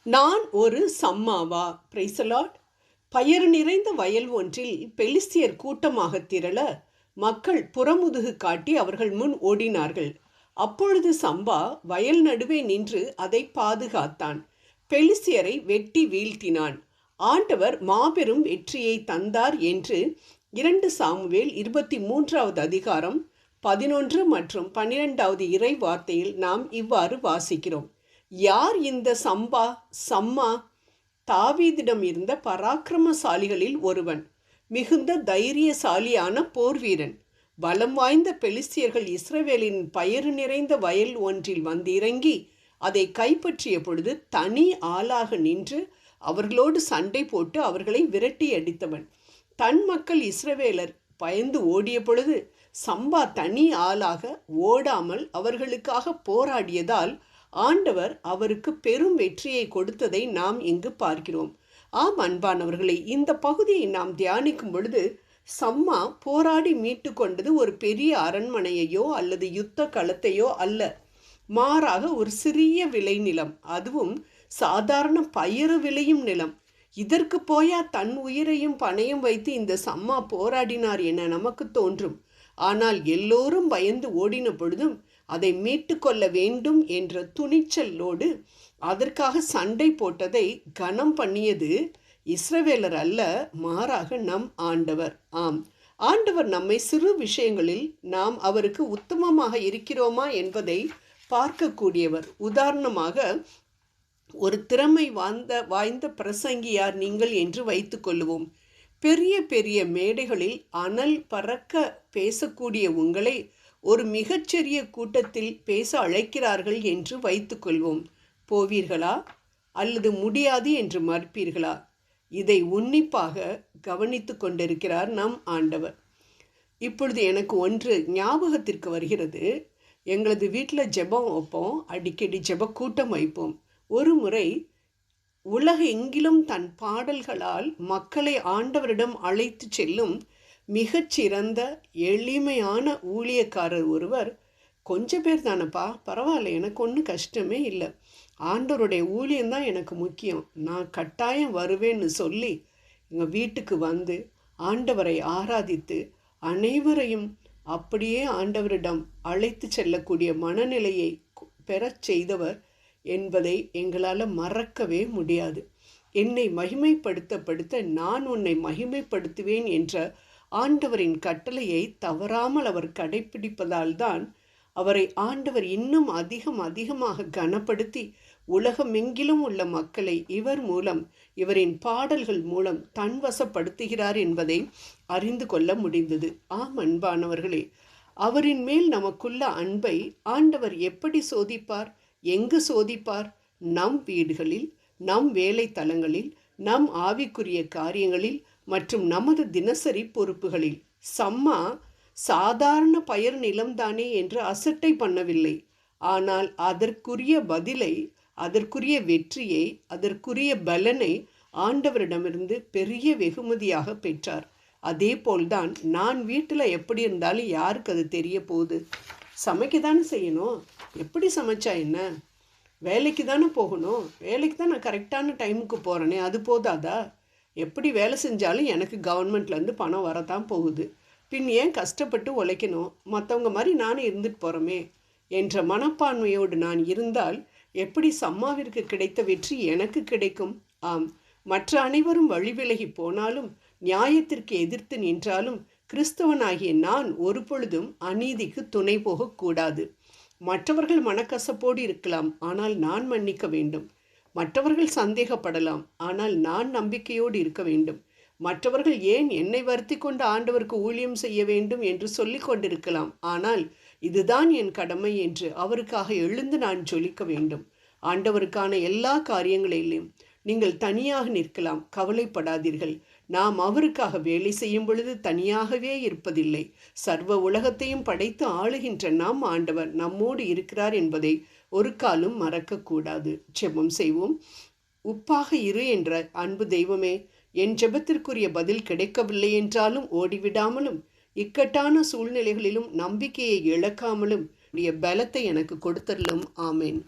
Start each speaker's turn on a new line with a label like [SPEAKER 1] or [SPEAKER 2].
[SPEAKER 1] நான் ஒரு சம்மாவா? Praise the Lord. பயறு நிறைந்த வயல் ஒன்றில் பெலிஸ்தியர் கூட்டமாக திரள மக்கள் புறமுதுகு காட்டி அவர்கள் முன் ஓடினார்கள். அப்பொழுது சம்பா வயல் நடுவே நின்று அதை பாதுகாத்தான். பெலிஸ்தியரை வெட்டி வீழ்த்தினான். ஆண்டவர் மாபெரும் வெற்றியை தந்தார் என்று 2 சாமுவேல் 23வது அதிகாரம் 11 மற்றும் 12வது இறை வார்த்தையில் நாம் இவ்வாறு வாசிக்கிறோம். யார் இந்த சம்மா? தாவீதிடம் இருந்த பராக்கிரமசாலிகளில் ஒருவன், மிகுந்த தைரியசாலியான போர் வீரன். பலம் வாய்ந்த பெலிஸ்தியர்கள் இஸ்ரவேலின் பயறு நிறைந்த வயல் ஒன்றில் வந்து இறங்கி அதை கைப்பற்றிய பொழுது தனி ஆளாக நின்று அவர்களோடு சண்டை போட்டு அவர்களை விரட்டி அடித்தவன். தன் மக்கள் இஸ்ரவேலர் பயந்து ஓடிய பொழுது சம்பா தனி ஆளாக ஓடாமல் அவர்களுக்காக போராடியதால் ஆண்டவர் அவருக்கு பெரும் வெற்றியை கொடுத்ததை நாம் இங்கு பார்க்கிறோம். ஆம் அன்பானவர்களை, இந்த பகுதியை நாம் தியானிக்கும் பொழுது சம்மா போராடி மீட்டு கொண்டது ஒரு பெரிய அரண்மனையையோ அல்லது யுத்த களத்தையோ அல்ல, மாறாக ஒரு சிறிய விளைநிலம், அதுவும் சாதாரண பயறு விளையும் நிலம். இதற்கு போயா தன் உயிரையும் பணயம் வைத்து இந்த சம்மா போராடினார் என நமக்கு தோன்றும். ஆனால் எல்லோரும் பயந்து ஓடின பொழுதும் அதை மீட்டு கொள்ள வேண்டும் என்ற துணிச்சலோடு அதற்காக சண்டை போட்டதை கனம் பண்ணியது இஸ்ரவேலர் அல்ல, மாறாக நம் ஆண்டவர். ஆம், ஆண்டவர் நம்மை சிறு விஷயங்களில் நாம் அவருக்கு உத்தமமாக இருக்கிறோமா என்பதை பார்க்கக்கூடியவர். உதாரணமாக, ஒரு திறமை வாய்ந்த பிரசங்கியார் நீங்கள் என்று வைத்துக்கொள்வோம். பெரிய பெரிய மேடைகளில் அனல் பறக்க பேசக்கூடிய உங்களை ஒரு மிகச்சிறிய கூட்டத்தில் பேச அழைக்கிறார்கள் என்று வைத்துக்கொள்வோம். போவீர்களா அல்லது முடியாது என்று மறுப்பீர்களா? இதை உன்னிப்பாக கவனித்து கொண்டிருக்கிறார் நம் ஆண்டவர். இப்பொழுது எனக்கு ஒன்று ஞாபகத்திற்கு வருகிறது. எங்களது வீட்டில் ஜெபம் வைப்போம், அடிக்கடி ஜெப கூட்டம் வைப்போம். ஒரு முறை உலகெங்கிலும் தன் பாடல்களால் மக்களை ஆண்டவரிடம் அழைத்து செல்லும் மிகச்சிறந்த எளிமையான ஊழியக்காரர் ஒருவர், கொஞ்சம் பேர் தானப்பா, பரவாயில்ல, எனக்கு ஒன்றும் கஷ்டமே இல்லை, ஆண்டவருடைய ஊழியம்தான் எனக்கு முக்கியம், நான் கட்டாயம் வருவேன்னு சொல்லி எங்கள் வீட்டுக்கு வந்து ஆண்டவரை ஆராதித்து அனைவரையும் அப்படியே ஆண்டவரிடம் அழைத்து செல்லக்கூடிய மனநிலையை பெறச் செய்தவர் என்பதை எங்களால் மறக்கவே முடியாது. என்னை மகிமைப்படுத்த நான் உன்னை மகிமைப்படுத்துவேன் என்ற ஆண்டவரின் கட்டளையை தவறாமல் அவர் கடைப்பிடிப்பதால் தான் அவரை ஆண்டவர் இன்னும் அதிகமாக கனப்படுத்தி உலகமெங்கிலும் உள்ள மக்களை இவர் மூலம், இவரின் பாடல்கள் மூலம் தன்வசப்படுத்துகிறார் என்பதை அறிந்து கொள்ள முடிந்தது. ஆம் அன்பானவர்களே, அவரின் மேல் நமக்குள்ள அன்பை ஆண்டவர் எப்படி சோதிப்பார்? எங்கு சோதிப்பார்? நம் வீடுகளில், நம் வேலை தலங்களில், நம் ஆவிக்குரிய காரியங்களில் மற்றும் நமது தினசரி பொறுப்புகளில். சம்மா சாதாரண பயர் நிலம்தானே என்று அசட்டை பண்ணவில்லை. ஆனால் அதற்குரிய பதிலை, அதற்குரிய வெற்றியை, அதற்குரிய பலனை ஆண்டவரிடமிருந்து பெரிய வெகுமதியாக பெற்றார். அதே போல்தான் நான் வீட்டில் எப்படி இருந்தாலும் யாருக்கு அது தெரிய போகுது? சமைக்க தானே செய்யணும். எப்படி சமைச்சா என்ன? வேலைக்கு தானே போகணும். வேலைக்கு தான் நான் கரெக்டான டைமுக்கு போகிறேனே, அது போதாதா? எப்படி வேலை செஞ்சாலும் எனக்கு கவர்மெண்ட்லேருந்து பணம் வரத்தான் போகுது, பின் ஏன் கஷ்டப்பட்டு உழைக்கணும்? மற்றவங்க மாதிரி நானும் இருந்துட்டு போகிறோமே என்ற மனப்பான்மையோடு நான் இருந்தால் எப்படி சம்மாவிற்கு கிடைத்த வெற்றி எனக்கு கிடைக்கும்? ஆம், மற்ற அனைவரும் வழிவிலகி போனாலும், நியாயத்திற்கு எதிர்த்து நின்றாலும், கிறிஸ்தவனாகிய நான் ஒரு பொழுதும் அநீதிக்கு துணை போகக்கூடாது. மற்றவர்கள் மனக்கசப்போடு இருக்கலாம், ஆனால் நான் மன்னிக்க வேண்டும். மற்றவர்கள் சந்தேகப்படலாம், ஆனால் நான் நம்பிக்கையோடு இருக்க வேண்டும். மற்றவர்கள் ஏன் என்னை வருத்தி கொண்டு ஆண்டவருக்கு ஊழியம் செய்ய வேண்டும் என்று சொல்லி கொண்டிருக்கலாம், ஆனால் இதுதான் என் கடமை என்று அவருக்காக எழுந்து நான் ஜொலிக்க வேண்டும். ஆண்டவருக்கான எல்லா காரியங்களிலும் நீங்கள் தனியாக நிற்கலாம், கவலைப்படாதீர்கள். நாம் அவருக்காக வேலை செய்யும் பொழுது தனியாகவே இருப்பதில்லை. சர்வ உலகத்தையும் படைத்து ஆளுகின்ற நம் ஆண்டவர் நம்மோடு இருக்கிறார் என்பதை ஒரு காலும் மறக்கக்கூடாது. ஜெபம் செய்வோம். உப்பாக இரு என்ற அன்பு தெய்வமே, என் ஜெபத்திற்குரிய பதில் கிடைக்கவில்லை என்றாலும் ஓடிவிடாமலும், இக்கட்டான சூழ்நிலைகளிலும் நம்பிக்கையை இழக்காமலும் பலத்தை எனக்கு கொடுத்தரலும். ஆமேன்.